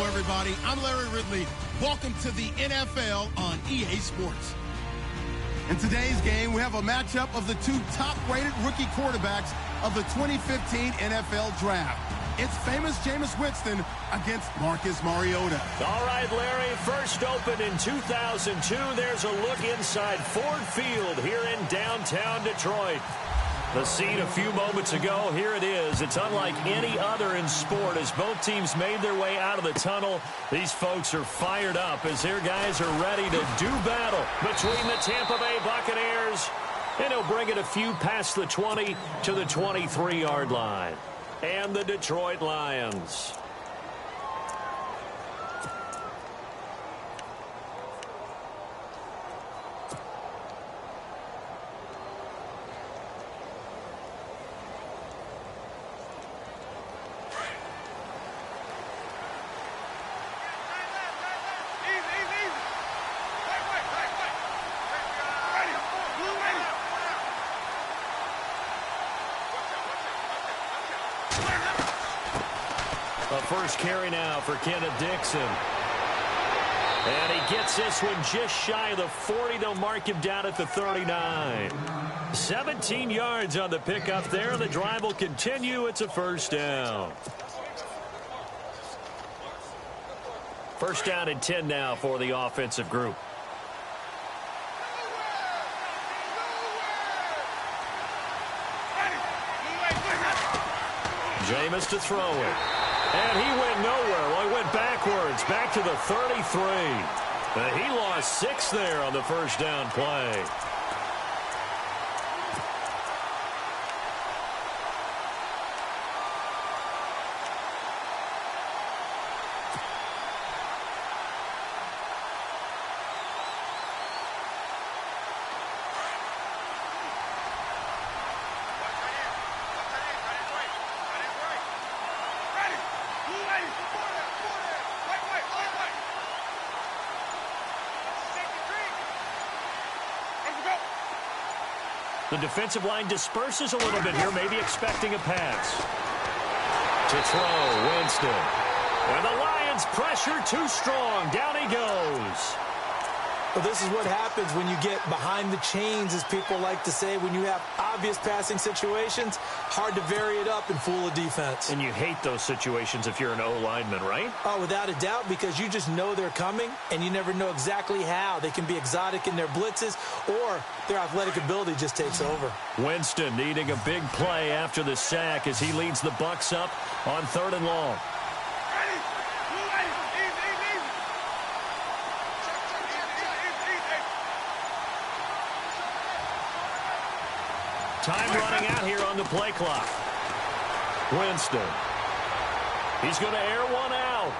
Hello, everybody. I'm Larry Ridley. Welcome to the NFL on EA Sports. In today's game, we have a matchup of the two top-rated rookie quarterbacks of the 2015 NFL Draft. It's famous Jameis Winston against Marcus Mariota. All right, Larry, first opened in 2002. There's a look inside Ford Field here in downtown Detroit. The scene a few moments ago, here it is. It's unlike any other in sport as both teams made their way out of the tunnel. These folks are fired up as their guys are ready to do battle between the Tampa Bay Buccaneers. And he'll bring it a few past the 20 to the 23-yard line. And the Detroit Lions. First carry now for Kenneth Dixon. And he gets this one just shy of the 40. They'll mark him down at the 39. 17 yards on the pickup there. The drive will continue. It's a first down. First down and 10 now for the offensive group. Jameis to throw it. And he went nowhere. Well, he went backwards, back to the 33. He lost 6 there on the first down play. The defensive line disperses a little bit here, maybe expecting a pass. To throw, Winston. And the Lions pressure too strong. Down he goes. Well, this is what happens when you get behind the chains, as people like to say. When you have obvious passing situations, hard to vary it up and fool a defense. And you hate those situations if you're an O-lineman, right? Oh, without a doubt, because you just know they're coming, and you never know exactly how. They can be exotic in their blitzes, or their athletic ability just takes over. Winston needing a big play after the sack as he leads the Bucs up on 3rd and long. Time running out here on the play clock. Winston. He's going to air one out.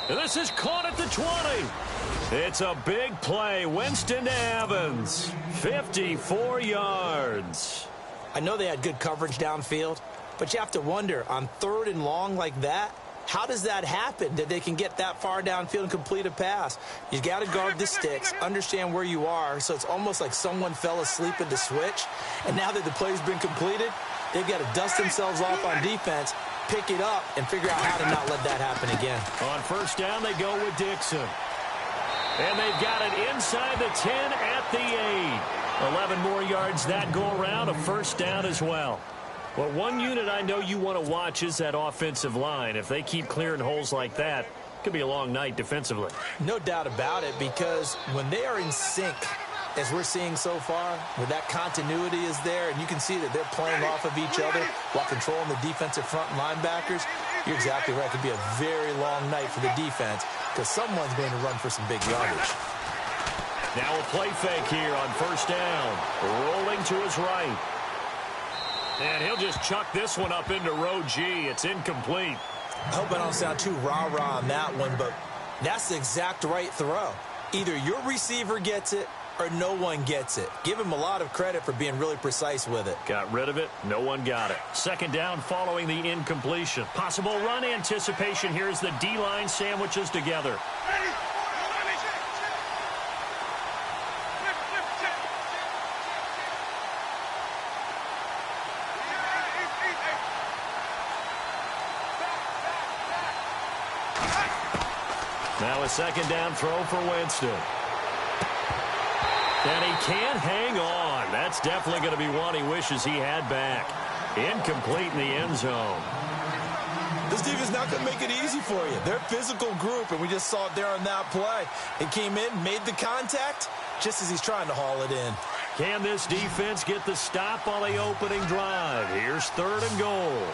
And this is caught at the 20. It's a big play. Winston to Evans. 54 yards. I know they had good coverage downfield, but you have to wonder, on 3rd and long like that, how does that happen, that they can get that far downfield and complete a pass? You got to guard the sticks, understand where you are, so it's almost like someone fell asleep at the switch, and now that the play's been completed, they've got to dust themselves off on defense, pick it up, and figure out how to not let that happen again. On first down, they go with Dixon. And they've got it inside the 10 at the 8. 11 more yards that go around, a first down as well. Well, one unit I know you want to watch is that offensive line. If they keep clearing holes like that, it could be a long night defensively. No doubt about it, because when they are in sync, as we're seeing so far, where that continuity is there, and you can see that they're playing off of each other while controlling the defensive front linebackers, you're exactly right. It could be a very long night for the defense, because someone's going to run for some big yardage. Now a play fake here on first down. Rolling to his right. And he'll just chuck this one up into row G. It's incomplete. I hope I don't sound too rah-rah on that one, but that's the exact right throw. Either your receiver gets it or no one gets it. Give him a lot of credit for being really precise with it. Got rid of it. No one got it. Second down following the incompletion. Possible run anticipation here as the D-line sandwiches together. Now a second down throw for Winston. And he can't hang on. That's definitely going to be one he wishes he had back. Incomplete in the end zone. This defense is not going to make it easy for you. They're a physical group, and we just saw it there on that play. It came in, made the contact, just as he's trying to haul it in. Can this defense get the stop on the opening drive? Here's 3rd and goal.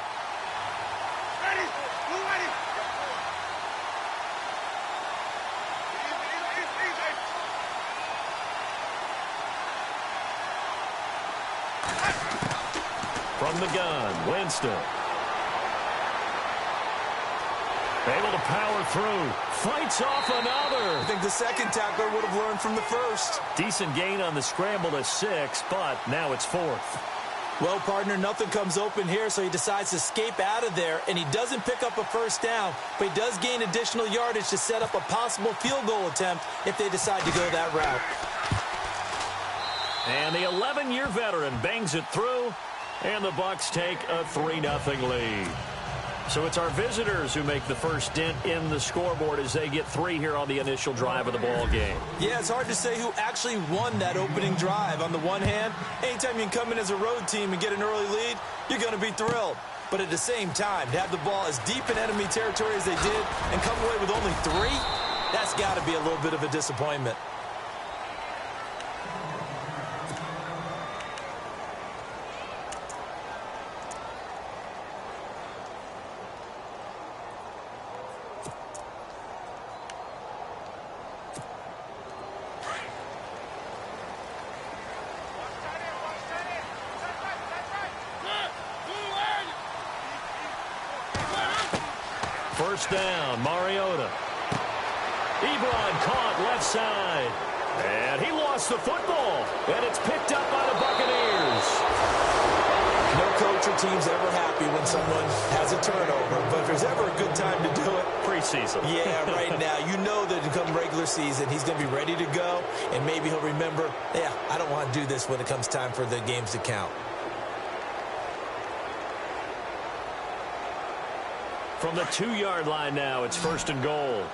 From the gun, Winston. Able to power through. Fights off another. I think the second tackler would have learned from the first. Decent gain on the scramble to 6, but now it's 4th. Well, partner, nothing comes open here, so he decides to escape out of there, and he doesn't pick up a first down, but he does gain additional yardage to set up a possible field goal attempt if they decide to go that route. And the 11-year veteran bangs it through, and the Bucs take a 3-0 lead. So it's our visitors who make the first dent in the scoreboard as they get 3 here on the initial drive of the ball game. Yeah, it's hard to say who actually won that opening drive. On the one hand, anytime you can come in as a road team and get an early lead, you're going to be thrilled. But at the same time, to have the ball as deep in enemy territory as they did and come away with only 3, that's got to be a little bit of a disappointment. First down, Mariota. Ebron caught left side. And he lost the football. And it's picked up by the Buccaneers. No coach or team's ever happy when someone has a turnover. But if there's ever a good time to do it, preseason. Yeah, right now. You know that come regular season, he's going to be ready to go. And maybe he'll remember, yeah, I don't want to do this when it comes time for the games to count. From the 2-yard line now, it's 1st and goal.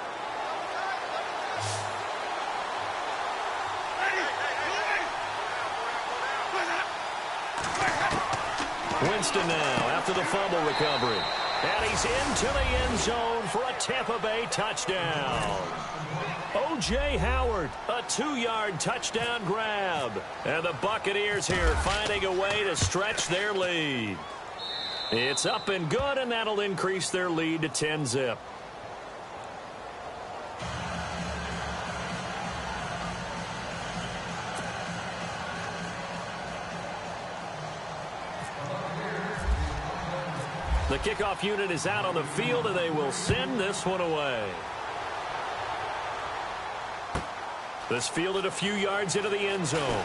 Winston now after the fumble recovery. And he's into the end zone for a Tampa Bay touchdown. O.J. Howard, a 2-yard touchdown grab. And the Buccaneers here finding a way to stretch their lead. It's up and good, and that'll increase their lead to 10-zip. The kickoff unit is out on the field, and they will send this one away. This fielded a few yards into the end zone.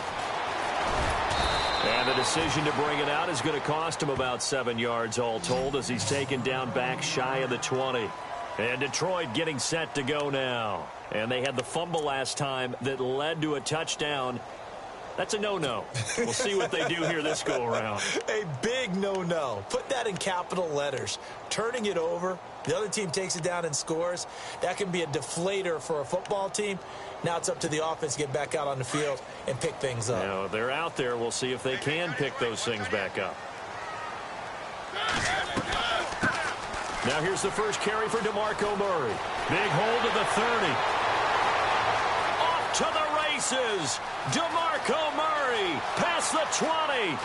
And the decision to bring it out is going to cost him about 7 yards all told as he's taken down back shy of the 20. And Detroit getting set to go now. And they had the fumble last time that led to a touchdown. That's a no-no. We'll see what they do here this go-around. A big no-no. Put that in capital letters. Turning it over, the other team takes it down and scores. That can be a deflator for a football team. Now it's up to the offense to get back out on the field and pick things up. Now, they're out there. We'll see if they can pick those things back up. Now here's the first carry for DeMarco Murray. Big hold of the 30. Off to the races. DeMarco Murray past the 20.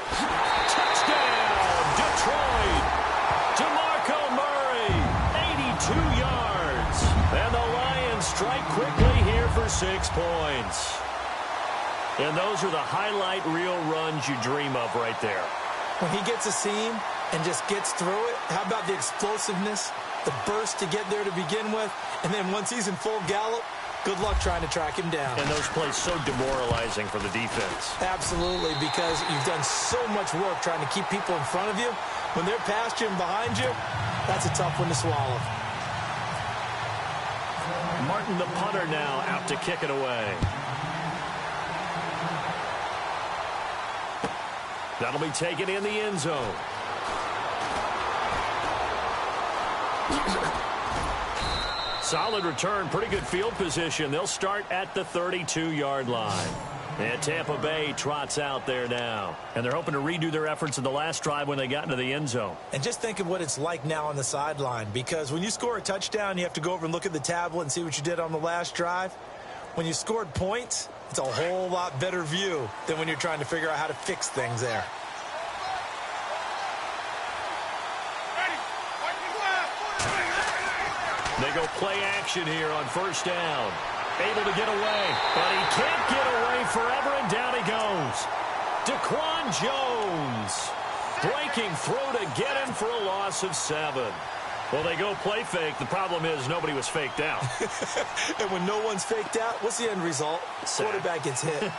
Touchdown, Detroit. DeMarco Murray, 82 yards. And the Lions strike quickly here for 6 points. And those are the highlight reel runs you dream of right there. When he gets a seam and just gets through it, how about the explosiveness, the burst to get there to begin with, and then once he's in full gallop, good luck trying to track him down. And those plays so demoralizing for the defense. Absolutely, because you've done so much work trying to keep people in front of you. When they're past you and behind you, that's a tough one to swallow. Martin, the punter, now out to kick it away. That'll be taken in the end zone. Solid return, pretty good field position. They'll start at the 32-yard line. And Tampa Bay trots out there now. And they're hoping to redo their efforts in the last drive when they got into the end zone. And just think of what it's like now on the sideline, because when you score a touchdown, you have to go over and look at the tablet and see what you did on the last drive. When you scored points, it's a whole lot better view than when you're trying to figure out how to fix things there. They go play action here on first down. Able to get away, but he can't get away forever, and down he goes. Daquan Jones breaking through to get him for a loss of 7. Well, they go play fake. The problem is nobody was faked out. And when no one's faked out, what's the end result? Quarterback gets hit.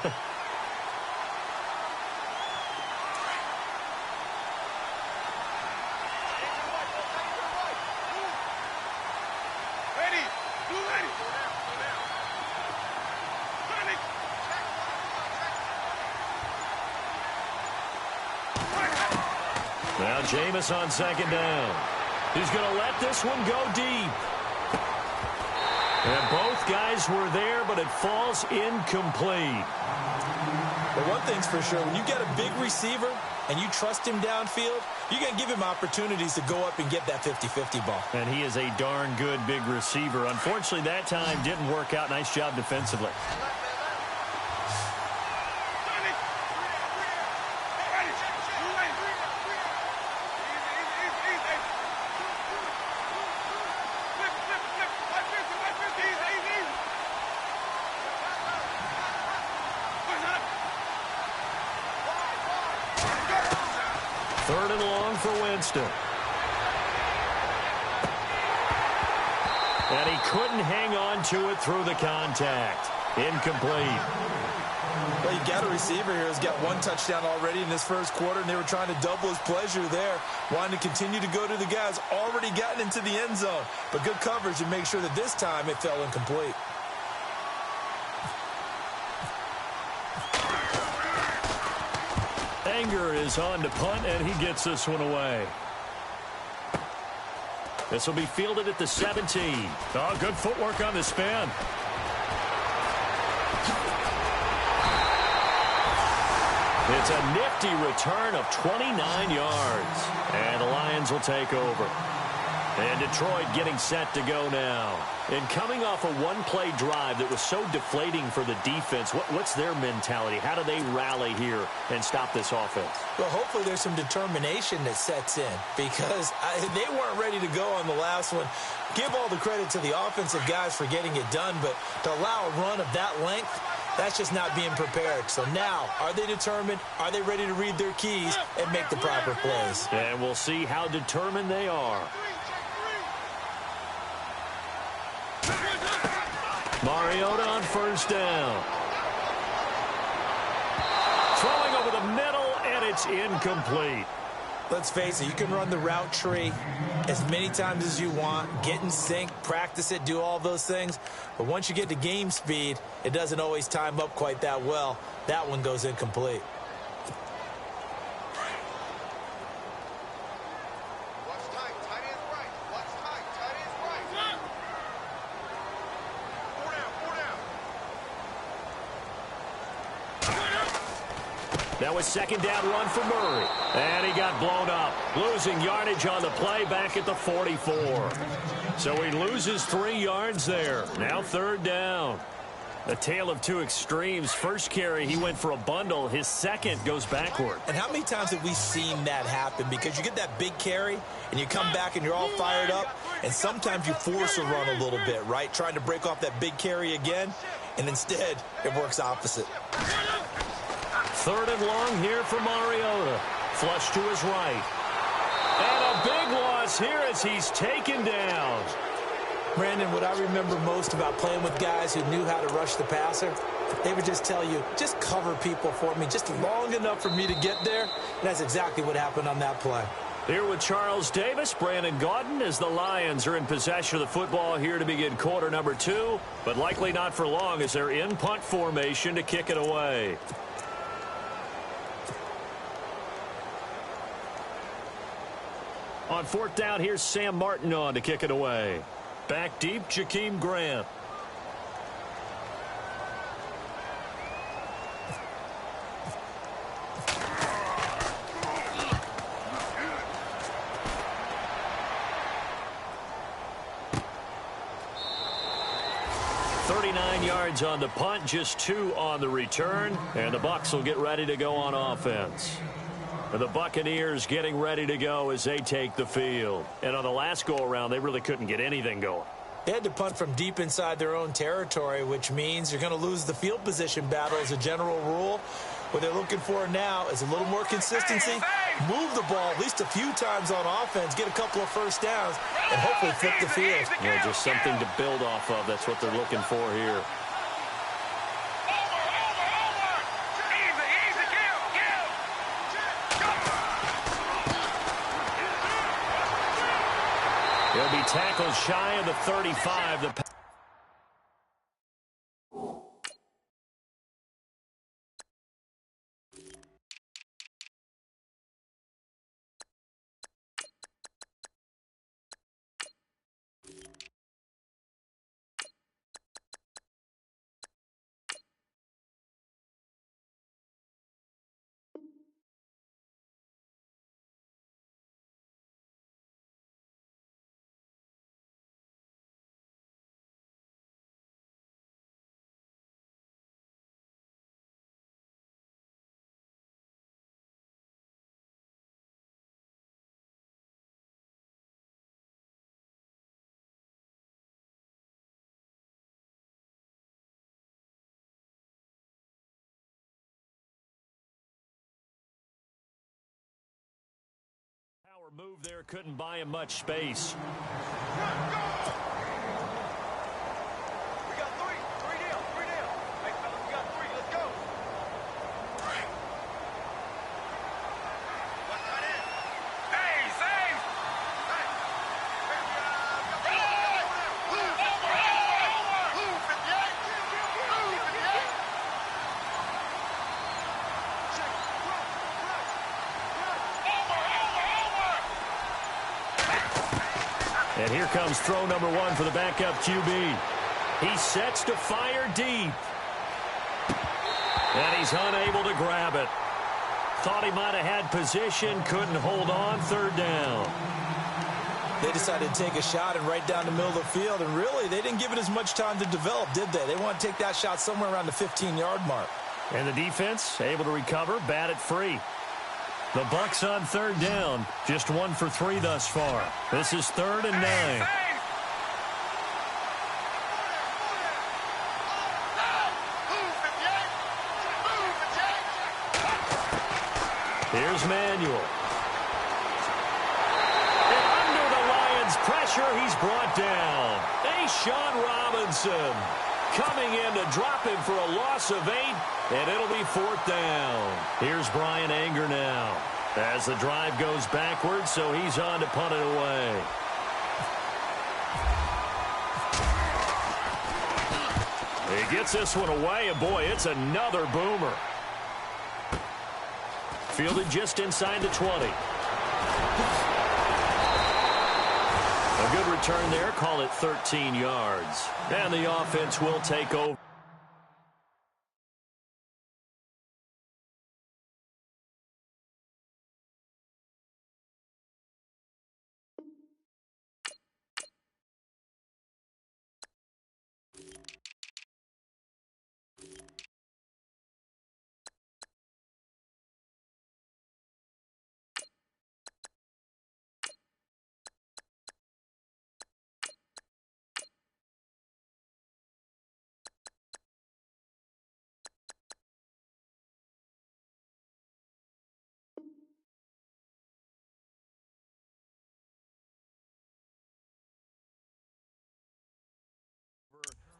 Now Jameis on second down. He's going to let this one go deep. And both guys were there, but it falls incomplete. But one thing's for sure, when you get a big receiver and you trust him downfield, you're going to give him opportunities to go up and get that 50-50 ball. And he is a darn good big receiver. Unfortunately, that time didn't work out. Nice job defensively. Third and long for Winston. And he couldn't hang on to it through the contact. Incomplete. Well, you got a receiver here who's got one touchdown already in this first quarter, and they were trying to double his pleasure there, wanting to continue to go to the guys already gotten into the end zone. But good coverage to make sure that this time it fell incomplete. Anger is on to punt, and he gets this one away. This will be fielded at the 17. Oh, good footwork on the spin. It's a nifty return of 29 yards. And the Lions will take over. And Detroit getting set to go now. And coming off a one-play drive that was so deflating for the defense, what's their mentality? How do they rally here and stop this offense? Well, hopefully there's some determination that sets in, because they weren't ready to go on the last one. Give all the credit to the offensive guys for getting it done, but to allow a run of that length, that's just not being prepared. So now, are they determined? Are they ready to read their keys and make the proper plays? And we'll see how determined they are. Mariota on first down. Throwing over the middle, and it's incomplete. Let's face it, you can run the route tree as many times as you want, get in sync, practice it, do all those things. But once you get to game speed, it doesn't always time up quite that well. That one goes incomplete. That was second down run for Murray. And he got blown up. Losing yardage on the play back at the 44. So he loses 3 yards there. Now third down. A tale of two extremes. First carry, he went for a bundle. His second goes backward. And how many times have we seen that happen? Because you get that big carry, and you come back and you're all fired up, and sometimes you force a run a little bit, right? Trying to break off that big carry again, and instead it works opposite. Third and long here for Mariota. Flush to his right. And a big loss here as he's taken down. Brandon, what I remember most about playing with guys who knew how to rush the passer, they would just tell you, just cover people for me, just long enough for me to get there. And that's exactly what happened on that play. Here with Charles Davis, Brandon Gaudin, as the Lions are in possession of the football here to begin quarter number 2, but likely not for long as they're in punt formation to kick it away. On fourth down, here's Sam Martin on to kick it away. Back deep, Jakeem Grant. Yards on the punt, just 2 on the return, and the Bucs will get ready to go on offense. And the Buccaneers getting ready to go as they take the field. And on the last go-around, they really couldn't get anything going. They had to punt from deep inside their own territory, which means you're going to lose the field position battle as a general rule. What they're looking for now is a little more consistency, move the ball at least a few times on offense, get a couple of first downs, and hopefully flip the field. Yeah, just something to build off of. That's what they're looking for here. He'll be tackled shy of the 35. Power move there, couldn't buy him much space. And here comes throw number 1 for the backup QB. He sets to fire deep. And he's unable to grab it. Thought he might have had position, couldn't hold on, 3rd down. They decided to take a shot and right down the middle of the field, and really, they didn't give it as much time to develop, did they? They want to take that shot somewhere around the 15-yard mark. And the defense able to recover, bat it free. The Bucs on 3rd down, just 1 for 3 thus far. This is 3rd and 9. Here's Manuel. And under the Lions' pressure, he's brought down. Sean Robinson coming in to drop him for a loss of 8, and it'll be 4th down. Here's Brian Anger now as the drive goes backwards, so he's on to punt it away. He gets this one away, and boy, it's another boomer. Fielded just inside the 20. A good return there, call it 13 yards. And the offense will take over.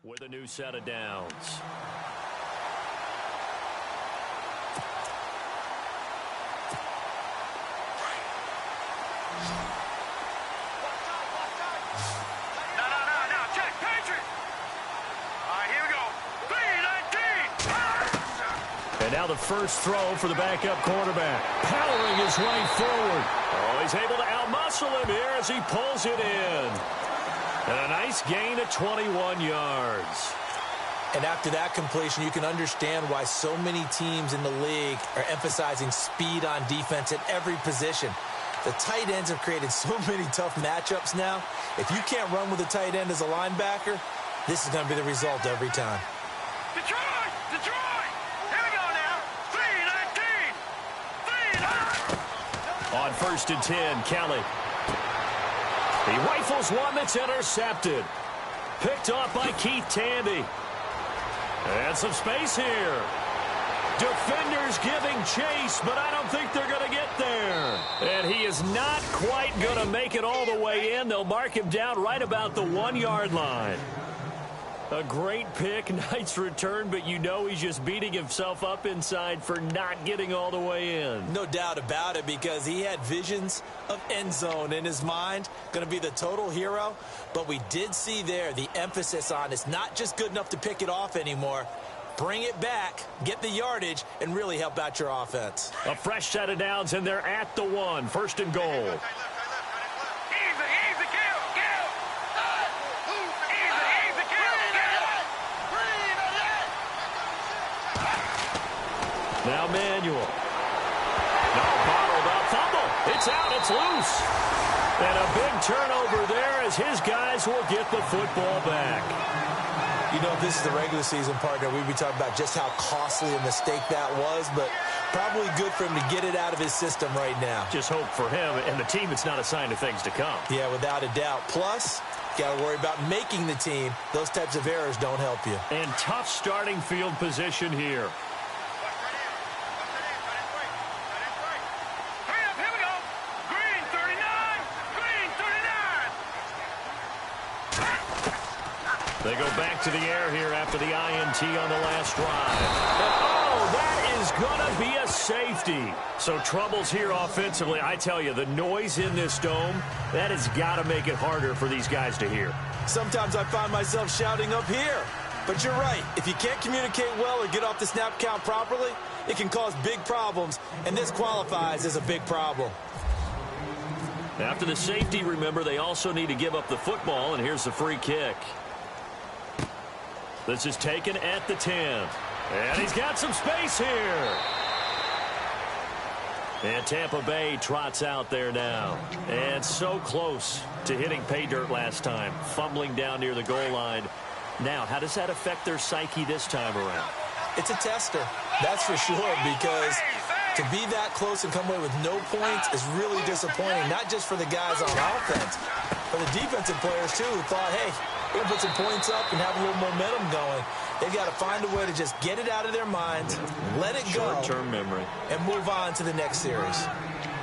With a new set of downs. Now, check, Patriot. All right, here we go. 3-19. And now the first throw for the backup quarterback. Powering his way forward. Oh, he's able to outmuscle him here as he pulls it in. And a nice gain of 21 yards. And after that completion, you can understand why so many teams in the league are emphasizing speed on defense at every position. The tight ends have created so many tough matchups now. If you can't run with a tight end as a linebacker, this is going to be the result every time. Detroit! Detroit! Here we go now. 3-19. 3-19. On 1st and 10, Kelly. He rifles one that's intercepted. Picked off by Keith Tandy. And some space here. Defenders giving chase, but I don't think they're going to get there. And he is not quite going to make it all the way in. They'll mark him down right about the 1-yard line. A great pick, nice return, but you know he's just beating himself up inside for not getting all the way in. No doubt about it, because he had visions of end zone in his mind, going to be the total hero. But we did see there the emphasis on it's not just good enough to pick it off anymore. Bring it back, get the yardage, and really help out your offense. A fresh set of downs, and they're at the 1, 1st and goal. Now Manuel. No, bottled up. Fumble. It's out. It's loose. And a big turnover there as his guys will get the football back. You know, this is the regular season partner. We'd be talking about just how costly a mistake that was, but probably good for him to get it out of his system right now. Just hope for him and the team it's not a sign of things to come. Yeah, without a doubt. Plus, got to worry about making the team. Those types of errors don't help you. And tough starting field position here. They go back to the air here after the INT on the last drive. And, oh, that is going to be a safety. So troubles here offensively. I tell you, the noise in this dome, that has got to make it harder for these guys to hear. Sometimes I find myself shouting up here. But you're right. If you can't communicate well or get off the snap count properly, it can cause big problems, and this qualifies as a big problem. After the safety, remember, they also need to give up the football, and here's the free kick. This is taken at the 10. And he's got some space here. And Tampa Bay trots out there now. And so close to hitting pay dirt last time. Fumbling down near the goal line. Now, how does that affect their psyche this time around? It's a tester, that's for sure, because to be that close and come away with no points is really disappointing, not just for the guys on offense, but the defensive players, too, who thought, hey, we're going to put some points up and have a little momentum going. They've got to find a way to just get it out of their minds, let it go, short-term memory, and move on to the next series.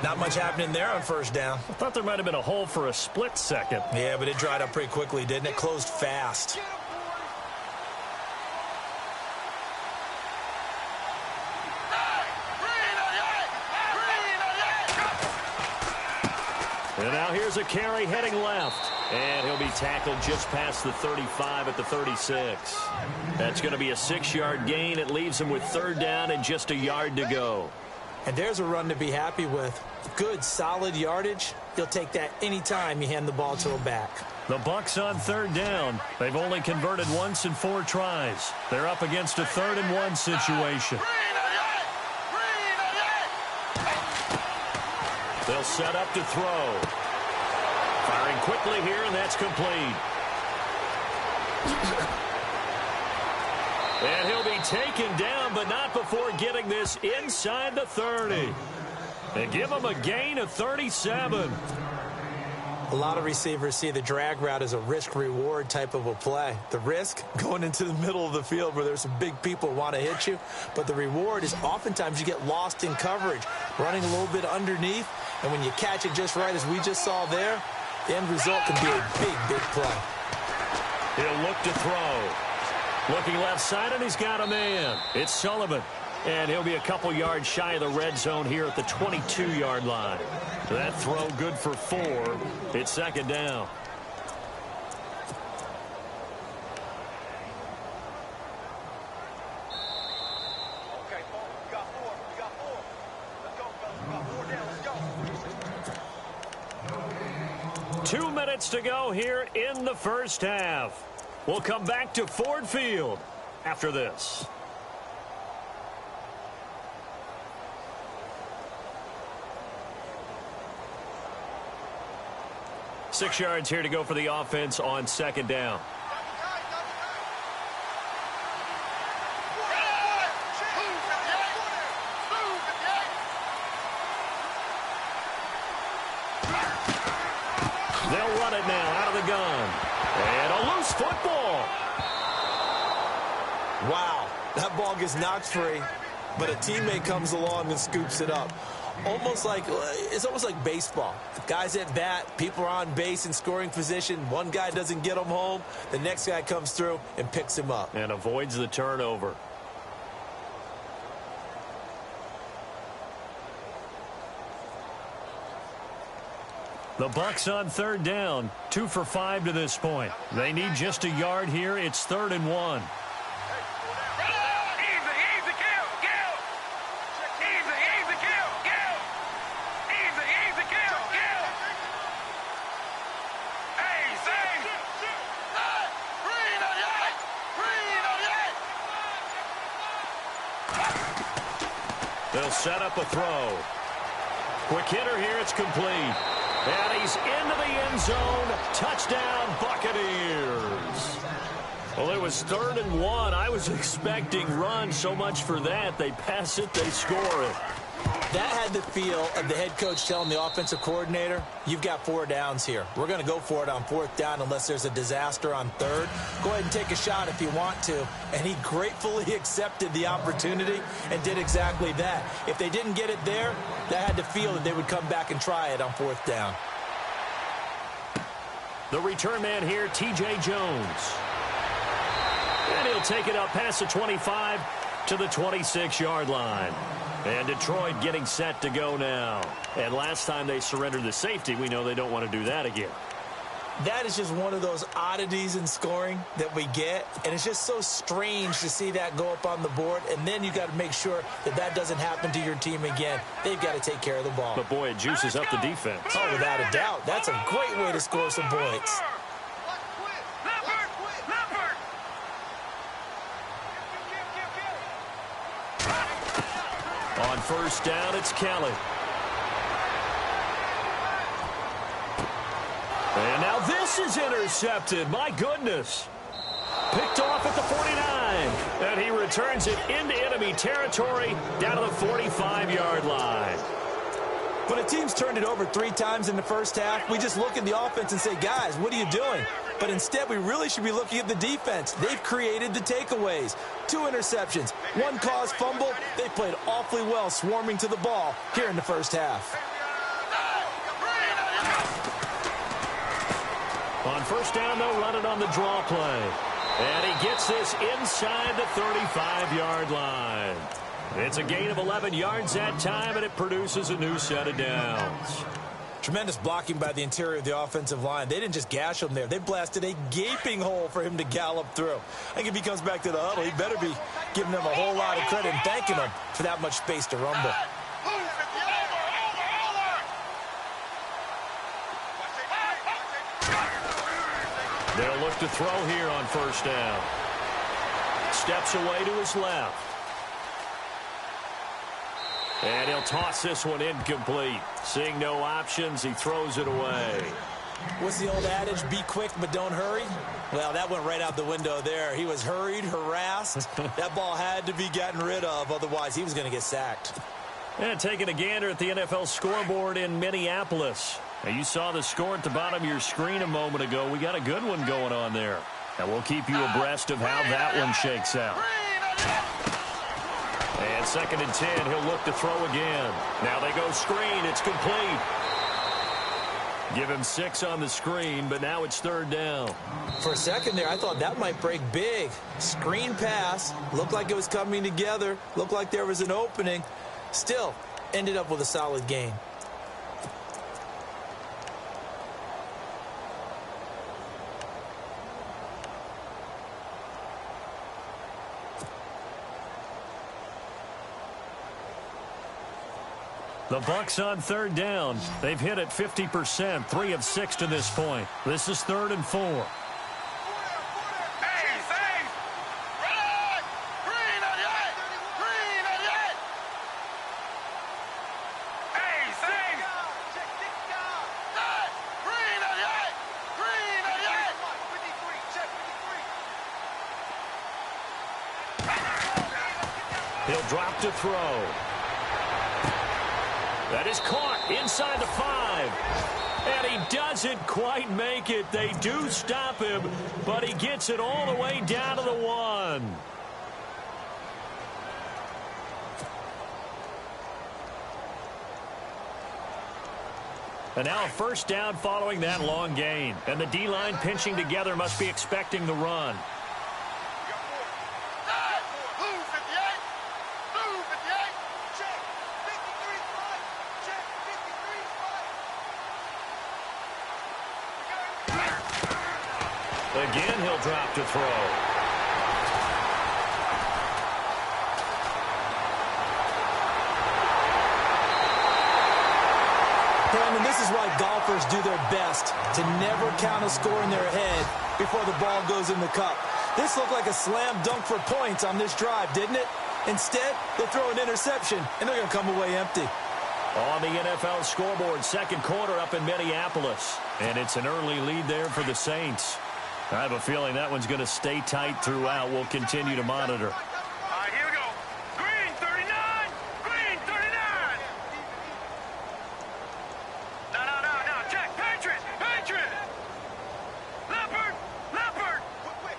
Not much happening there on first down. I thought there might have been a hole for a split second. Yeah, but it dried up pretty quickly, didn't it? Closed fast. And now here's a carry heading left. And he'll be tackled just past the 35 at the 36. That's going to be a 6-yard gain. It leaves him with third down and just a yard to go. And there's a run to be happy with. Good, solid yardage. He'll take that anytime you hand the ball to a back. The Bucs on third down. They've only converted once in 4 tries. They're up against a 3rd and 1 situation. They'll set up to throw. Firing quickly here, and that's complete. And he'll be taken down, but not before getting this inside the 30. They give him a gain of 37. A lot of receivers see the drag route as a risk-reward type of a play. The risk, going into the middle of the field where there's some big people who want to hit you. But the reward is oftentimes you get lost in coverage, running a little bit underneath. And when you catch it just right, as we just saw there, the end result can be a big, big play. He'll look to throw. Looking left side, and he's got a man. It's Sullivan. And he'll be a couple yards shy of the red zone here at the 22-yard line. That throw good for 4. It's second down. Okay, we got 4. We got 4. Let's go, fellas. We got 4 down. Let's go. 2 minutes to go here in the first half. We'll come back to Ford Field after this. Six yards here to go for the offense on second down. They'll run it now out of the gun. And a loose football. Wow, that ball gets knocked free, but a teammate comes along and scoops it up. It's almost like baseball. Guys at bat, people are on base in scoring position. One guy doesn't get him home. The next guy comes through and picks him up. And avoids the turnover. The Bucs on third down. 2 for 5 to this point. They need just a yard here. It's 3rd and 1. They'll set up a throw. Quick hitter here. It's complete. And he's into the end zone. Touchdown, Buccaneers. Well, it was 3rd and 1. I was expecting run. So much for that. They pass it, they score it. That had the feel of the head coach telling the offensive coordinator, you've got 4 downs here. We're going to go for it on 4th down unless there's a disaster on 3rd. Go ahead and take a shot if you want to. And he gratefully accepted the opportunity and did exactly that. If they didn't get it there, that had the feel that they would come back and try it on 4th down. The return man here, T.J. Jones. And he'll take it up past the 25 to the 26-yard line. And Detroit getting set to go now. And last time they surrendered the safety, we know they don't want to do that again. That is just one of those oddities in scoring that we get. And it's just so strange to see that go up on the board. And then you got to make sure that that doesn't happen to your team again. They've got to take care of the ball. But, boy, it juices up the defense. Oh, without a doubt. That's a great way to score some points. On first down, it's Kelly. And now this is intercepted. My goodness. Picked off at the 49. And he returns it into enemy territory down to the 45-yard line. When a team's turned it over 3 times in the first half, we just look at the offense and say, guys, what are you doing? But instead, we really should be looking at the defense. They've created the takeaways. 2 interceptions, 1 caused fumble. They played awfully well swarming to the ball here in the first half. On first down, they'll run it on the draw play. And he gets this inside the 35-yard line. It's a gain of 11 yards that time, and it produces a new set of downs. Tremendous blocking by the interior of the offensive line. They didn't just gash him there. They blasted a gaping hole for him to gallop through. I think if he comes back to the huddle, he better be giving them a whole lot of credit and thanking them for that much space to rumble. They'll look to throw here on first down. Steps away to his left. And he'll toss this one incomplete. Seeing no options, he throws it away. What's the old adage? Be quick, but don't hurry? Well, that went right out the window there. He was hurried, harassed. That ball had to be gotten rid of, otherwise he was going to get sacked. And taking a gander at the NFL scoreboard in Minneapolis. Now, you saw the score at the bottom of your screen a moment ago. We got a good one going on there. And we'll keep you abreast of how that one shakes out. And 2nd and 10, he'll look to throw again. Now they go screen. It's complete. Give him 6 on the screen, but now it's 3rd down. For a second there, I thought that might break big. Screen pass. Looked like it was coming together. Looked like there was an opening. Still, ended up with a solid gain. The Bucs on third down. They've hit it 50%, 3 of 6 to this point. This is 3rd and 4. He'll drop to throw. That is caught inside the 5. And he doesn't quite make it. They do stop him, but he gets it all the way down to the 1. And now a first down following that long gain. And the D-line pinching together must be expecting the run. Again, he'll drop to throw. Brandon, this is why golfers do their best to never count a score in their head before the ball goes in the cup. This looked like a slam dunk for points on this drive, didn't it? Instead, they throw an interception, and they're going to come away empty. On the NFL scoreboard, second quarter up in Minneapolis. And it's an early lead there for the Saints. I have a feeling that one's going to stay tight throughout. We'll continue to monitor. All right, here we go. Green 39. Green 39. No. Check. Patriot. Leopard. Quick.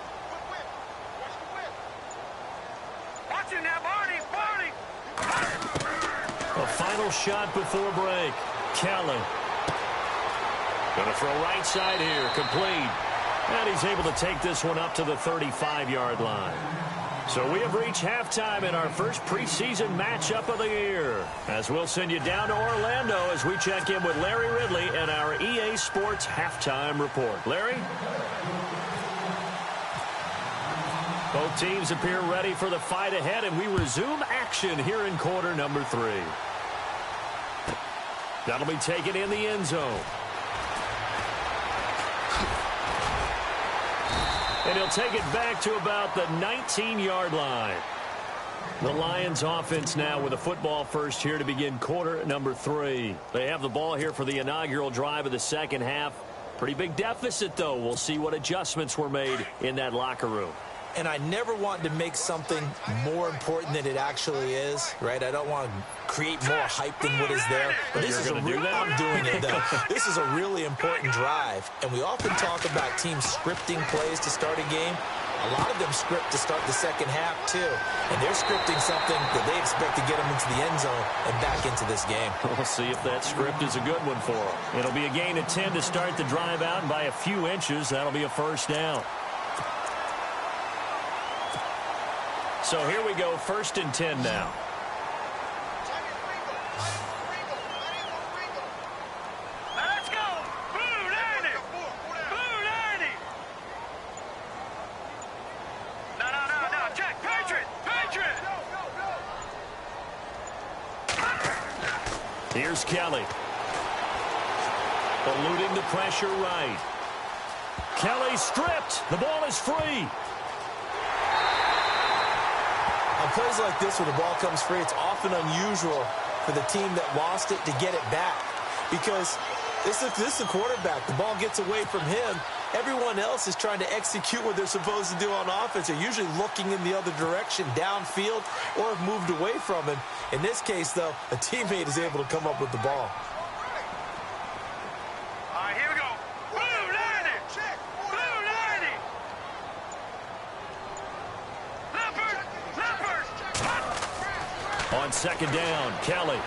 Watch the whip. Watch it now, Barney. A final shot before break. Kelly. Going to throw right side here. Complete. And he's able to take this one up to the 35-yard line. So we have reached halftime in our first preseason matchup of the year. As we'll send you down to Orlando as we check in with Larry Ridley and our EA Sports Halftime Report. Larry? Both teams appear ready for the fight ahead, and we resume action here in quarter number 3. That'll be taken in the end zone. And he'll take it back to about the 19-yard line. The Lions offense now with a football first here to begin quarter number 3. They have the ball here for the inaugural drive of the second half. Pretty big deficit, though. We'll see what adjustments were made in that locker room. And I never want to make something more important than it actually is, right? I don't want to create more hype than what is there. But this is I'm doing it, though. This is a really important drive. And we often talk about teams scripting plays to start a game. A lot of them script to start the second half, too. And they're scripting something that they expect to get them into the end zone and back into this game. We'll see if that script is a good one for them. It'll be a gain of 10 to start the drive out, and by a few inches, that'll be a first down. So here we go, 1st and 10 now. Let's go. Blue 90. No. Check. Patriot. Here's Kelly. Eluding the pressure right. Kelly stripped. The ball is free. On plays like this where the ball comes free, it's often unusual for the team that lost it to get it back. Because this is the quarterback. The ball gets away from him. Everyone else is trying to execute what they're supposed to do on offense. They're usually looking in the other direction, downfield, or have moved away from him. In this case, though, a teammate is able to come up with the ball. All right, here we go. Blue 90. Check. Blue 90. Leopard. On second down, Kelly.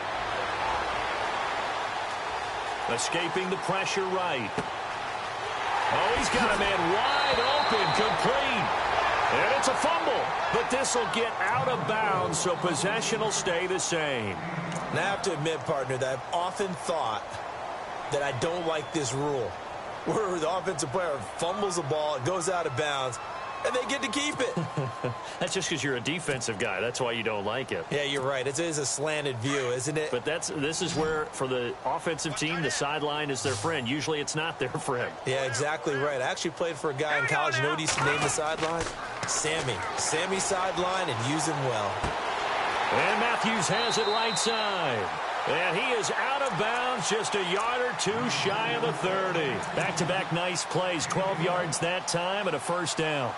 Escaping the pressure right. Oh, he's got a man wide open, complete. And it's a fumble, but this will get out of bounds, so possession will stay the same. And I have to admit, partner, that I've often thought that I don't like this rule, where the offensive player fumbles the ball, it goes out of bounds, and they get to keep it. That's just because you're a defensive guy. That's why you don't like it. Yeah, you're right. It is a slanted view, isn't it? But this is where, for the offensive team, the sideline is their friend. Usually it's not their friend. Yeah, exactly right. I actually played for a guy in college. You know what he used to name the sideline? Sammy. Sammy sideline, and use him well. And Matthews has it right side. And he is out of bounds, just a yard or two shy of the 30. Back-to-back nice plays, 12 yards that time and a first down.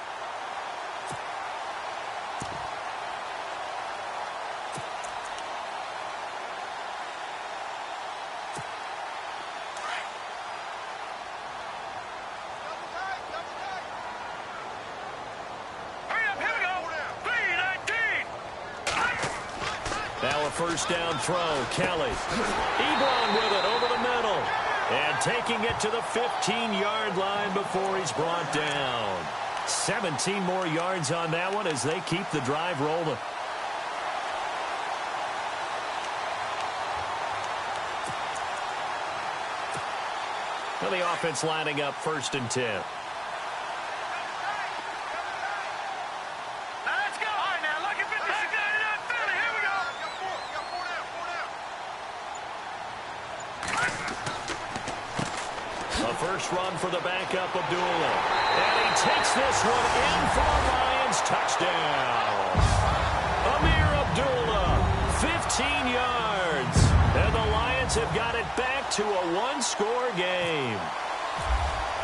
Now a first down throw. Kelly. Ebron with it over the middle. And taking it to the 15-yard line before he's brought down. 17 more yards on that one as they keep the drive rolling. Well, the offense lining up 1st and 10. First run for the backup, Abdullah. And he takes this one in for the Lions. Touchdown. Amir Abdullah, 15 yards. And the Lions have got it back to a one-score game.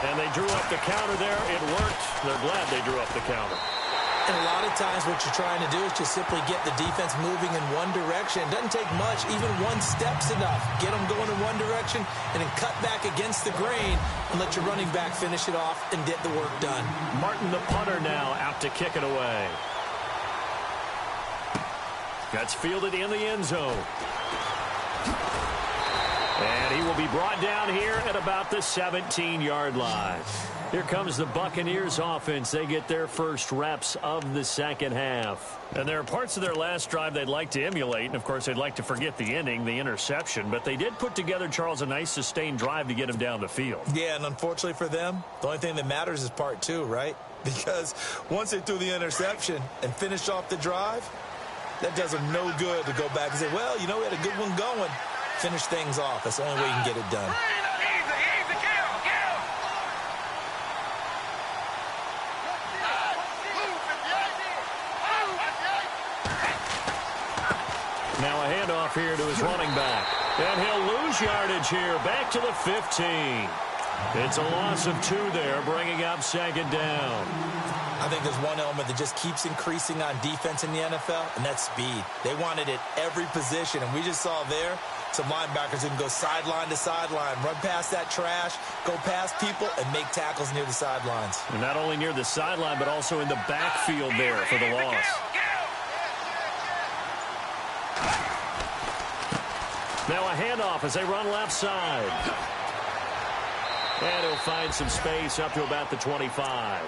And they drew up the counter there. It worked. They're glad they drew up the counter. And a lot of times what you're trying to do is just simply get the defense moving in one direction. It doesn't take much. Even one step's enough. Get them going in one direction and then cut back against the grain and let your running back finish it off and get the work done. Martin, the punter, now out to kick it away. That's fielded in the end zone. And he will be brought down here at about the 17-yard line. Here comes the Buccaneers offense. They get their first reps of the second half. And there are parts of their last drive they'd like to emulate. And, of course, they'd like to forget the ending, the interception. But they did put together, Charles, a nice sustained drive to get him down the field. Yeah, and unfortunately for them, the only thing that matters is part 2, right? Because once they threw the interception and finished off the drive, that does them no good to go back and say, well, you know, we had a good one going. Finish things off. That's the only way you can get it done. Now a handoff here to his running back. And he'll lose yardage here. Back to the 15. It's a loss of 2 there, bringing up 2nd down. I think there's one element that just keeps increasing on defense in the NFL, and that's speed. They want it at every position, and we just saw there some linebackers who can go sideline to sideline, run past that trash, go past people, and make tackles near the sidelines. And not only near the sideline, but also in the backfield there for the loss. Now a handoff as they run left side. And he'll find some space up to about the 25.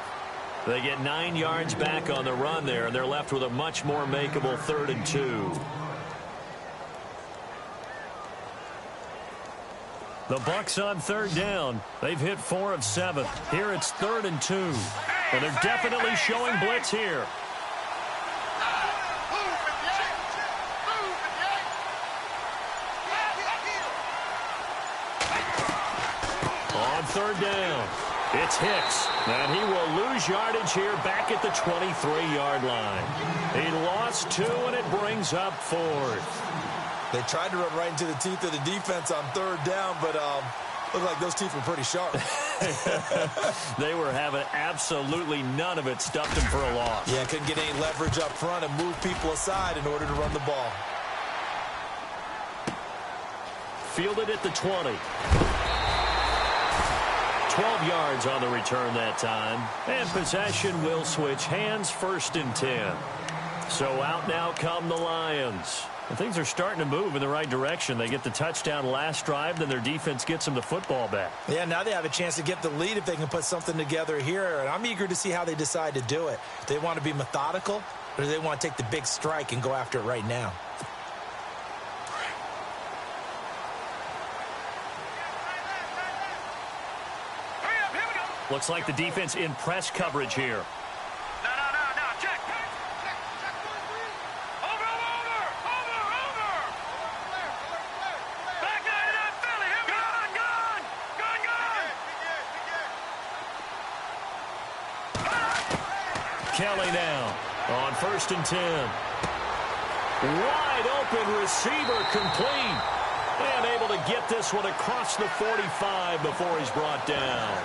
They get 9 yards back on the run there, and they're left with a much more makeable 3rd and 2. The Bucs on 3rd down. They've hit 4 of 7. Here it's 3rd and 2. And they're definitely showing blitz here. On 3rd down, it's Hicks, and he will lose yardage here back at the 23-yard line. He lost 2, and it brings up 4th. They tried to run right into the teeth of the defense on 3rd down, but looked like those teeth were pretty sharp. They were having absolutely none of it. Stuffed him for a loss. Yeah, couldn't get any leverage up front and move people aside in order to run the ball. Fielded at the 20. 12 yards on the return that time. And possession will switch hands, 1st and 10. So out now come the Lions. And things are starting to move in the right direction. They get the touchdown last drive, then their defense gets them the football back. Yeah, now they have a chance to get the lead if they can put something together here. And I'm eager to see how they decide to do it. Do they want to be methodical, or do they want to take the big strike and go after it right now? Looks like the defense in press coverage here. Kelly now on 1st and 10. Wide open receiver complete. And able to get this one across the 45 before he's brought down.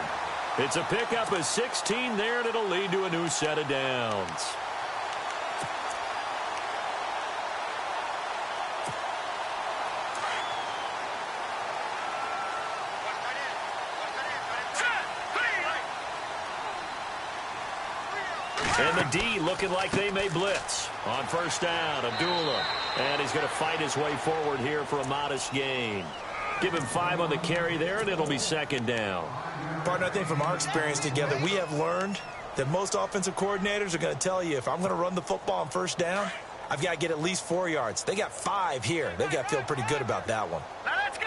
It's a pickup of 16 there, and it'll lead to a new set of downs. And the D looking like they may blitz. On 1st down, Abdullah. And he's going to fight his way forward here for a modest gain. Give him 5 on the carry there, and it'll be 2nd down. Partner, I think from our experience together, we have learned that most offensive coordinators are going to tell you, if I'm going to run the football on 1st down, I've got to get at least 4 yards. They got 5 here. They've got to feel pretty good about that one. Now let's go.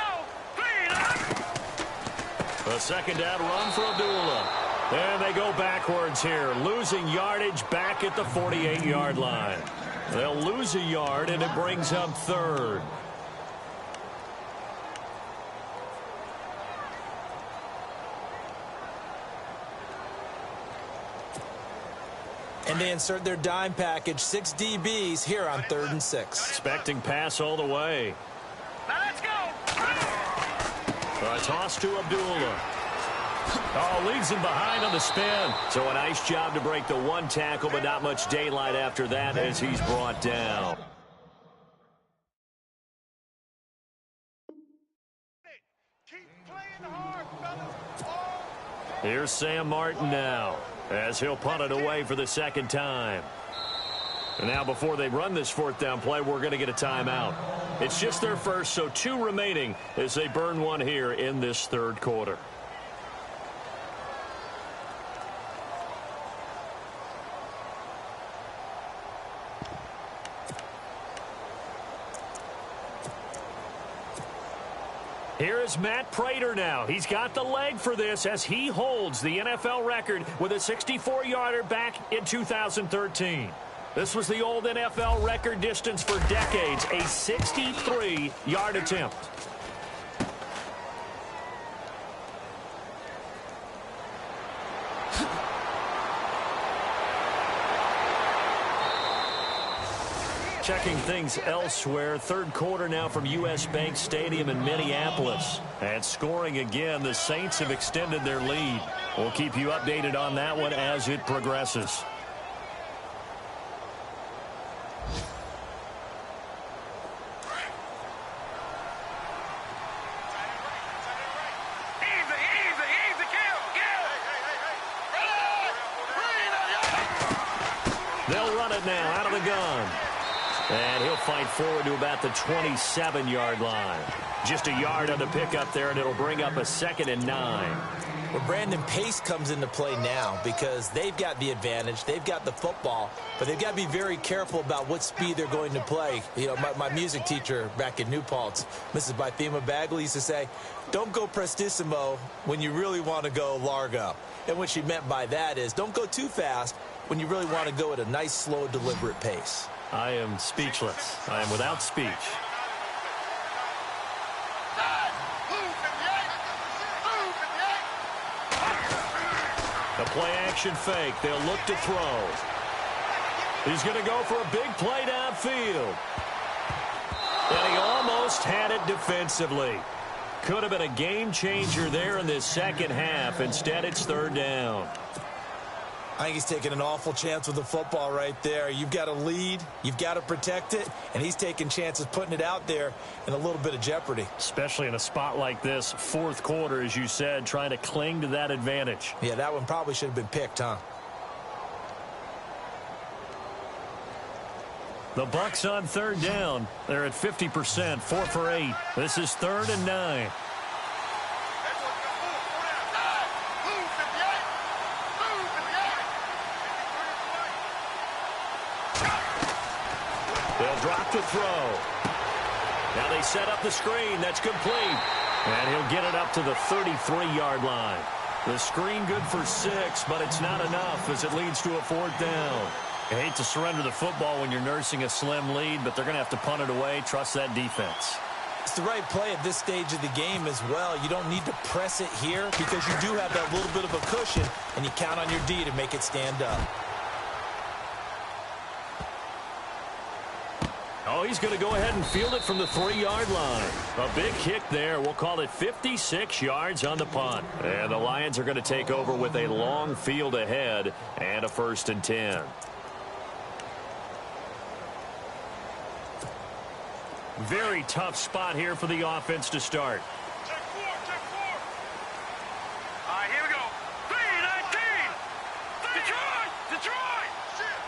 A 2nd down run for Abdullah. And they go backwards here, losing yardage back at the 48-yard line. They'll lose a yard, and it brings up 3rd. And they insert their dime package, 6 DBs here on 3rd and 6. Expecting pass all the way. Now let's go. A toss to Abdullah. Oh, leaves him behind on the spin. So a nice job to break the 1 tackle, but not much daylight after that as he's brought down. Keep playing hard, fellas. Here's Sam Martin now as he'll punt it away for the 2nd time. And now before they run this 4th down play, we're going to get a timeout. It's just their first, so 2 remaining as they burn 1 here in this 3rd quarter. Here is Matt Prater now. He's got the leg for this as he holds the NFL record with a 64-yarder back in 2013. This was the old NFL record distance for decades, a 63-yard attempt. Checking things elsewhere. 3rd quarter now from U.S. Bank Stadium in Minneapolis. And scoring again, the Saints have extended their lead. We'll keep you updated on that one as it progresses. They'll run it now out of the gun. And he'll fight forward to about the 27-yard line. Just a yard on the pickup there, and it'll bring up a 2nd and 9. Well, Brandon, pace comes into play now because they've got the advantage. They've got the football, but they've got to be very careful about what speed they're going to play. You know, my music teacher back in New Paltz, Mrs. Bythema Bagley, used to say, don't go prestissimo when you really want to go largo. And what she meant by that is don't go too fast when you really want to go at a nice, slow, deliberate pace. I am speechless. I am without speech. The play-action fake. They'll look to throw. He's going to go for a big play downfield. And he almost had it defensively. Could have been a game changer there in this 2nd half. Instead, it's 3rd down. I think he's taking an awful chance with the football right there. You've got to lead, you've got to protect it, and he's taking chances putting it out there in a little bit of jeopardy. Especially in a spot like this, 4th quarter, as you said, trying to cling to that advantage. Yeah, that one probably should have been picked, huh? The Bucs on 3rd down. They're at 50%, 4 for 8. This is 3rd and 9. They'll drop to throw. Now they set up the screen. That's complete. And he'll get it up to the 33-yard line. The screen good for 6, but it's not enough as it leads to a 4th down. You hate to surrender the football when you're nursing a slim lead, but they're going to have to punt it away. Trust that defense. It's the right play at this stage of the game as well. You don't need to press it here because you do have that little bit of a cushion, and you count on your D to make it stand up. Oh, he's going to go ahead and field it from the 3-yard line. A big kick there. We'll call it 56 yards on the punt. And the Lions are going to take over with a long field ahead and a 1st and 10. Very tough spot here for the offense to start. Check 4, check 4. All right, here we go. 3-19. Detroit, Detroit. Shit.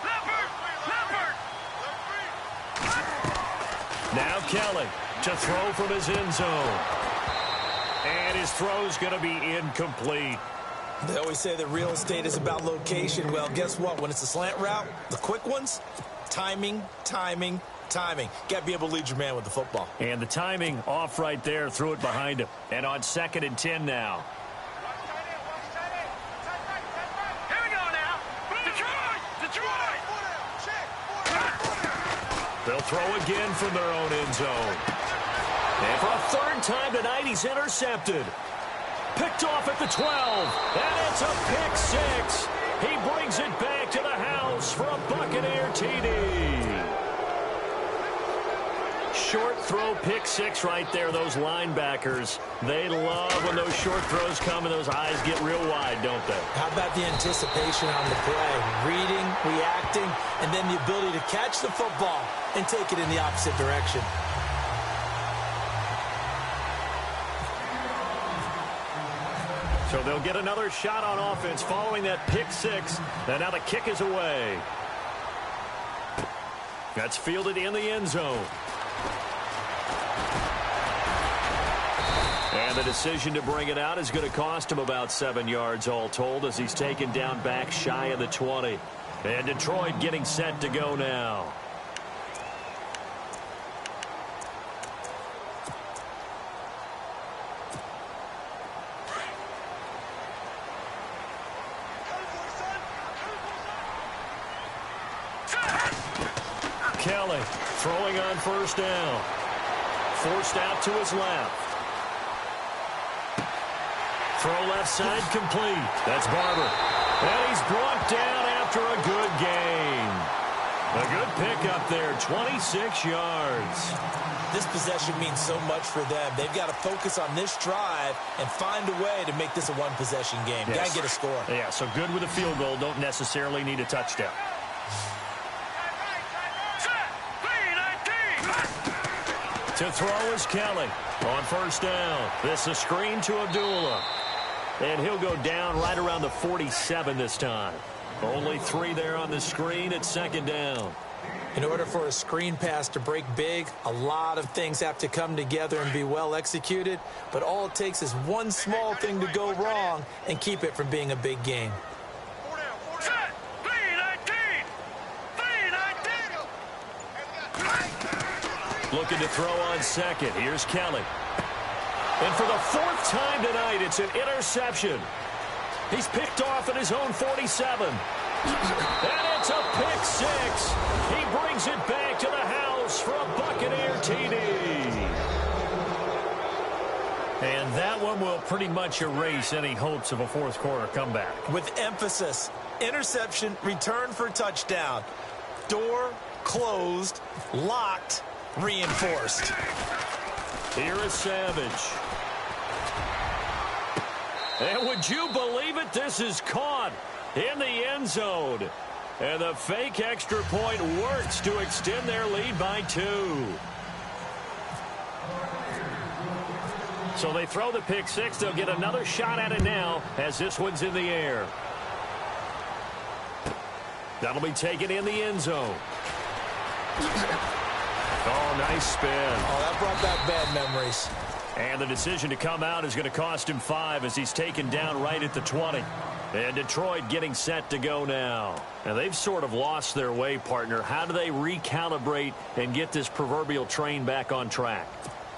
Leopard. Now Kelly to throw from his end zone. And his throw's going to be incomplete. They always say that real estate is about location. Well, guess what? When it's a slant route, the quick ones, timing. Got to be able to lead your man with the football. And the timing off right there, threw it behind him. And on 2nd and 10 now. Here we go now. Detroit. They'll throw again from their own end zone. And for a 3rd time tonight, he's intercepted. Picked off at the 12. And it's a pick 6. He brings it back to the house for a Buccaneer TD. Short throw, pick 6 right there. Those linebackers, they love when those short throws come and those eyes get real wide, don't they? How about the anticipation on the play? Reading, reacting, and then the ability to catch the football and take it in the opposite direction. So they'll get another shot on offense following that pick 6. And now the kick is away. That's fielded in the end zone. And the decision to bring it out is going to cost him about 7 yards all told as he's taken down back shy of the 20. And Detroit getting set to go now. Kelly throwing on 1st down. Forced out to his left. Throw left side complete. That's Barber. And he's brought down after a good gain. A good pickup there, 26 yards. This possession means so much for them. They've got to focus on this drive and find a way to make this a one-possession game. Yes. Got to get a score. Yeah, so good with a field goal. Don't necessarily need a touchdown. To throw is Kelly on 1st down. This is a screen to Abdullah. And he'll go down right around the 47 this time. Only 3 there on the screen at 2nd down. In order for a screen pass to break big, a lot of things have to come together and be well executed. But all it takes is one small thing to go wrong and keep it from being a big game. Looking to throw on 2nd. Here's Kelly. And for the 4th time tonight, it's an interception. He's picked off at his own 47. And it's a pick 6. He brings it back to the house for a Buccaneer TD. And that one will pretty much erase any hopes of a 4th quarter comeback. With emphasis, interception, return for touchdown. Door closed, locked, reinforced. Here is Savage. And would you believe it? This is caught in the end zone. And the fake extra point works to extend their lead by 2. So they throw the pick 6. They'll get another shot at it now as this one's in the air. That'll be taken in the end zone. Oh, nice spin. Oh, that brought back bad memories. And the decision to come out is going to cost him 5 as he's taken down right at the 20. And Detroit getting set to go now. Now, they've sort of lost their way, partner. How do they recalibrate and get this proverbial train back on track?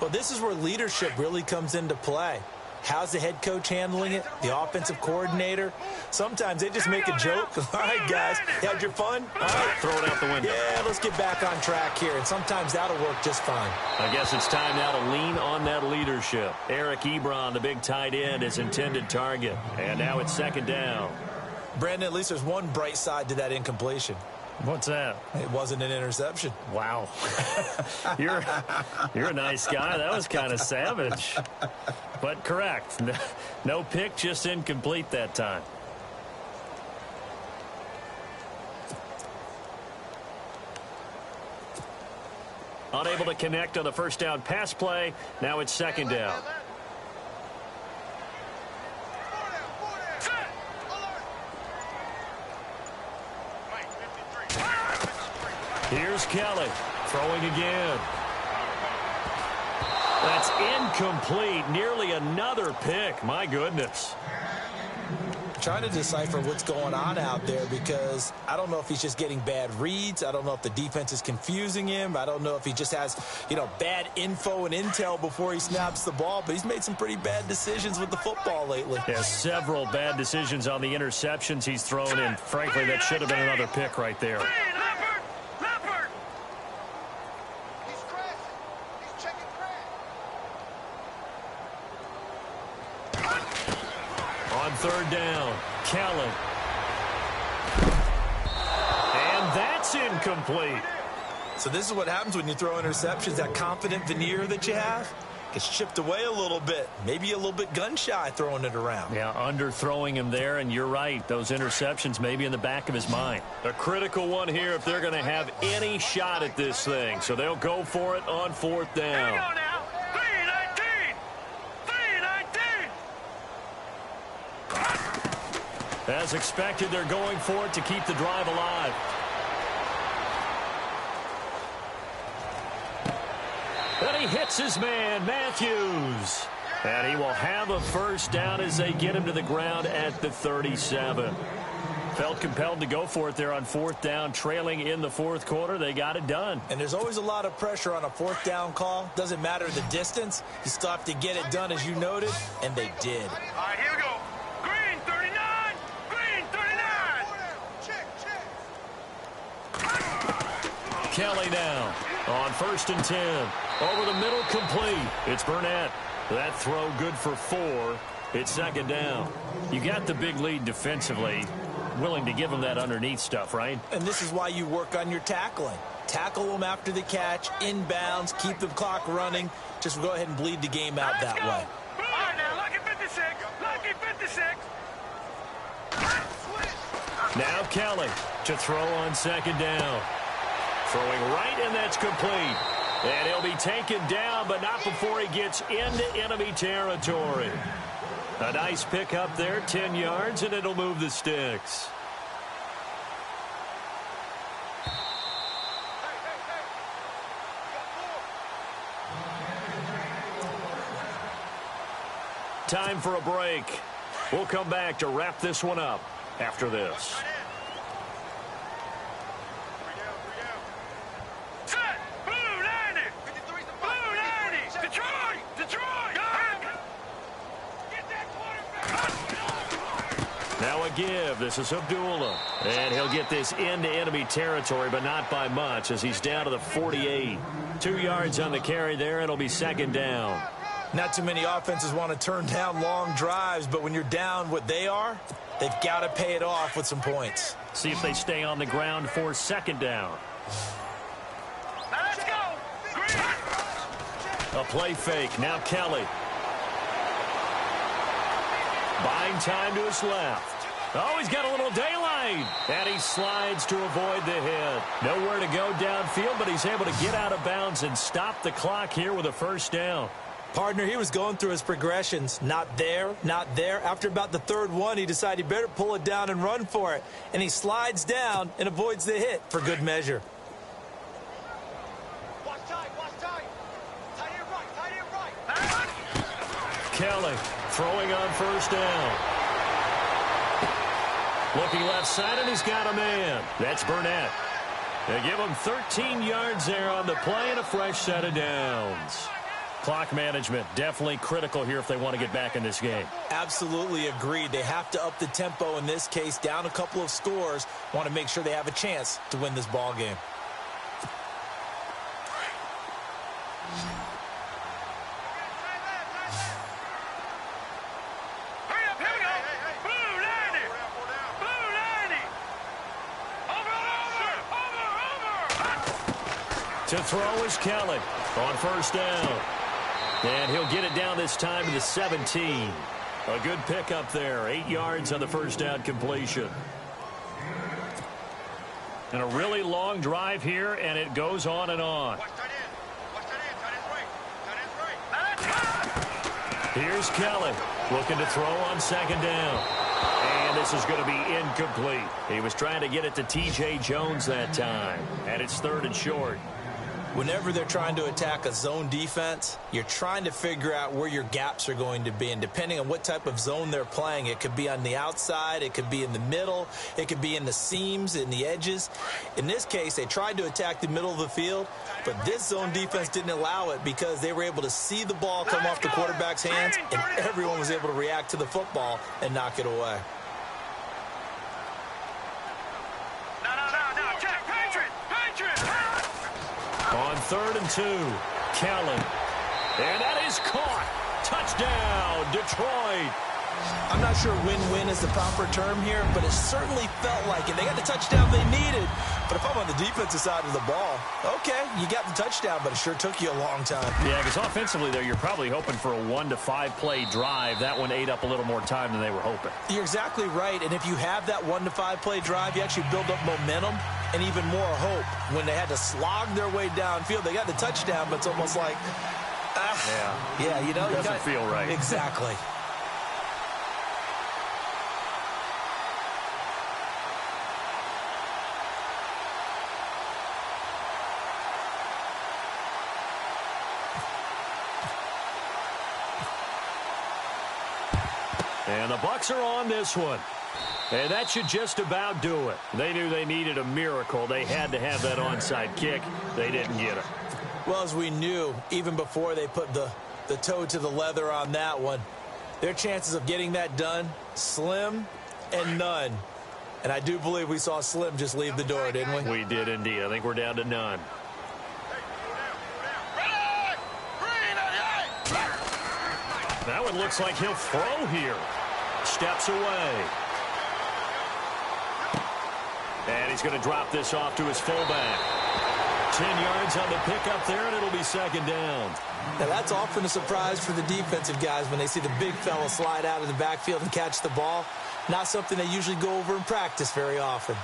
Well, this is where leadership really comes into play. How's the head coach handling it? The offensive coordinator? Sometimes they just make a joke. All right, guys, you had your fun? All right, Throw it out the window. yeah, let's get back on track here. And sometimes that'll work just fine. I guess it's time now to lean on that leadership. Eric Ebron, the big tight end, is intended target. And now it's 2nd down. Brandon, at least there's one bright side to that incompletion. What's that? It wasn't an interception. Wow. You're a nice guy. That was kind of savage. But correct. No pick, just incomplete that time. Unable to connect on the first down pass play. Now it's second down. Here's Kelly throwing again. That's incomplete. Nearly another pick. My goodness. Trying to decipher what's going on out there because I don't know if he's just getting bad reads. I don't know if the defense is confusing him. I don't know if he just has, bad info and intel before he snaps the ball. But he's made some pretty bad decisions with the football lately. Yeah, several bad decisions on the interceptions he's thrown in. Frankly, that should have been another pick right there. Third down, Kelly. And that's incomplete. So this is what happens when you throw interceptions. That confident veneer that you have gets chipped away a little bit. Maybe a little bit gun-shy throwing it around. Yeah, underthrowing him there, and you're right. Those interceptions may be in the back of his mind. A critical one here if they're going to have any shot at this thing. So they'll go for it on fourth down. As expected, they're going for it to keep the drive alive. And he hits his man, Matthews. And he will have a first down as they get him to the ground at the 37. Felt compelled to go for it there on fourth down, trailing in the fourth quarter. They got it done. And there's always a lot of pressure on a fourth down call. Doesn't matter the distance. You still have to get it done, as you noted, and they did. All right, here we go. Green, 39. Green, 39. Kelly now on 1st and 10. Over the middle, complete. It's Burnett. That throw good for 4. It's second down. You got the big lead defensively. Willing to give him that underneath stuff, right? And this is why you work on your tackling. Tackle them after the catch, inbounds, keep the clock running. Just go ahead and bleed the game out that way. All right, now, lucky 56. Lucky 56. Now Kelly to throw on second down. Throwing right, and that's complete. And he'll be taken down, but not before he gets into enemy territory. A nice pick up there, 10 yards, and it'll move the sticks. Time for a break. We'll come back to wrap this one up after this. Now a give. This is Abdullah. And he'll get this into enemy territory, but not by much as he's down to the 48. 2 yards on the carry there. It'll be second down. Not too many offenses want to turn down long drives, but when you're down what they are, they've got to pay it off with some points. See if they stay on the ground for second down. Let's go. Green. A play fake. Now Kelly. Buying time to his left. Oh, he's got a little daylight. And he slides to avoid the hit. Nowhere to go downfield, but he's able to get out of bounds and stop the clock here with a first down. Partner, he was going through his progressions. Not there, not there. After about the third one, he decided he better pull it down and run for it. And he slides down and avoids the hit for good measure. Watch tight, watch tight. Tight end right. Kelly throwing on first down. Looking left side, and he's got a man. That's Burnett. They give him 13 yards there on the play and a fresh set of downs. Clock management definitely critical here if they want to get back in this game. Absolutely agreed. They have to up the tempo in this case, down a couple of scores. Want to make sure they have a chance to win this ball game. Hurry up, here we go. Blue 90. Blue To throw is Kelly on first down. And he'll get it down this time to the 17. A good pickup there. 8 yards on the first down completion. And a really long drive here, and it goes on and on. Here's Kelly looking to throw on second down. And this is going to be incomplete. He was trying to get it to T.J. Jones that time. And it's 3rd and short. Whenever they're trying to attack a zone defense, you're trying to figure out where your gaps are going to be. And depending on what type of zone they're playing, it could be on the outside, it could be in the middle, it could be in the seams, in the edges. In this case, they tried to attack the middle of the field, but this zone defense didn't allow it because they were able to see the ball come off the quarterback's hands, and everyone was able to react to the football and knock it away. On 3rd and 2, Kelly. And that is caught. Touchdown, Detroit. I'm not sure win-win is the proper term here, but it certainly felt like it. They got the touchdown they needed. But if I'm on the defensive side of the ball, okay, you got the touchdown, but it sure took you a long time. Yeah, because offensively there, you're probably hoping for a 1 to 5 play drive. That one ate up a little more time than they were hoping. You're exactly right, and if you have that 1 to 5 play drive, you actually build up momentum and even more hope. When they had to slog their way downfield, they got the touchdown, but it's almost like, yeah, you know, doesn't feel right. Exactly. And the Bucs are on this one. And that should just about do it. They knew they needed a miracle. They had to have that onside kick. They didn't get it. Well, as we knew, even before they put the toe to the leather on that one, their chances of getting that done, slim and none. And I do believe we saw Slim just leave the door, didn't we? We did indeed. I think we're down to none. That one looks like he'll throw here. Steps away. And he's going to drop this off to his fullback. 10 yards on the pickup there, and it'll be second down. Now, that's often a surprise for the defensive guys when they see the big fella slide out of the backfield and catch the ball. Not something they usually go over in practice very often.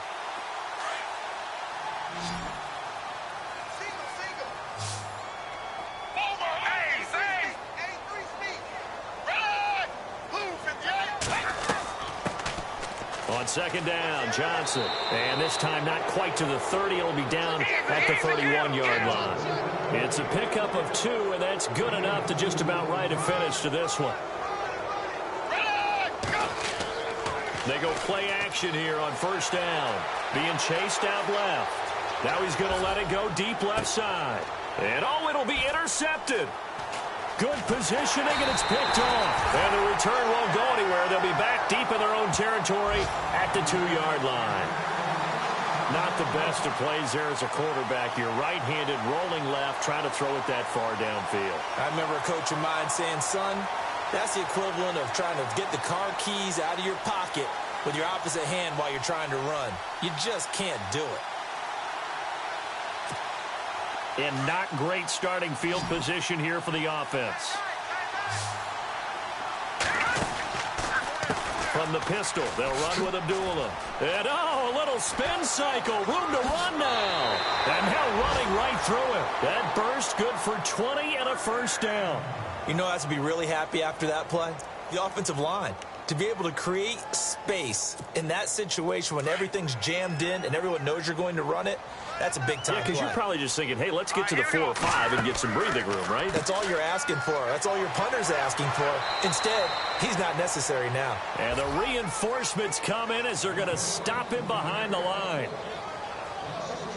On second down, Johnson. And this time not quite to the 30. It'll be down at the 31-yard line. It's a pickup of 2, and that's good enough to just about write a finish to this one. They go play action here on first down. Being chased out left. Now he's going to let it go deep left side. And, it'll be intercepted. Good positioning, and it's picked off. And the return won't go anywhere. They'll be back deep in their own territory at the 2-yard line. Not the best of plays there as a quarterback. You're right-handed, rolling left, trying to throw it that far downfield. I remember a coach of mine saying, son, that's the equivalent of trying to get the car keys out of your pocket with your opposite hand while you're trying to run. You just can't do it. And not great starting field position here for the offense. From the pistol, they'll run with Abdullah. And, a little spin cycle. Room to run now. And now running right through it. That burst good for 20 and a first down. You know, I have to be really happy after that play. The offensive line. To be able to create space in that situation when everything's jammed in and everyone knows you're going to run it, that's a big time play. Because you're probably just thinking, hey, let's get to the 4 or 5 and get some breathing room, right? That's all you're asking for. That's all your punter's asking for. Instead, he's not necessary now. And the reinforcements come in as they're going to stop him behind the line.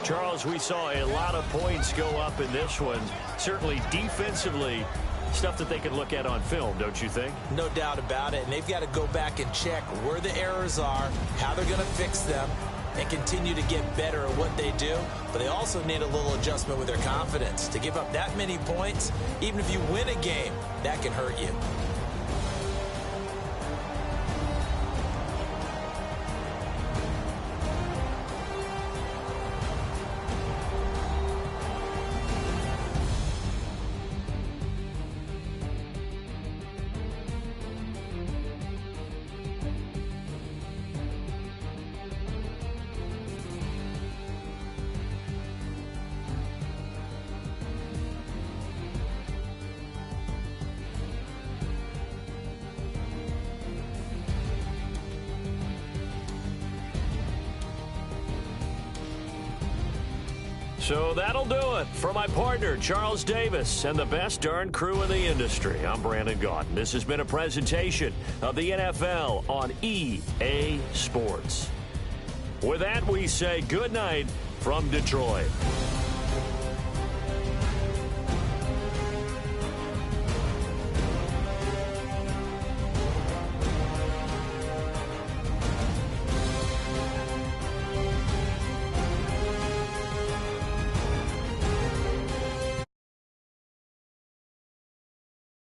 Charles, we saw a lot of points go up in this one. Certainly defensively, stuff that they can look at on film, don't you think? No doubt about it. And they've got to go back and check where the errors are, how they're going to fix them, and continue to get better at what they do. But they also need a little adjustment with their confidence. To give up that many points, even if you win a game, that can hurt you. So that'll do it. For my partner, Charles Davis, and the best darn crew in the industry, I'm Brandon Gaudin. This has been a presentation of the NFL on EA Sports. With that, we say good night from Detroit.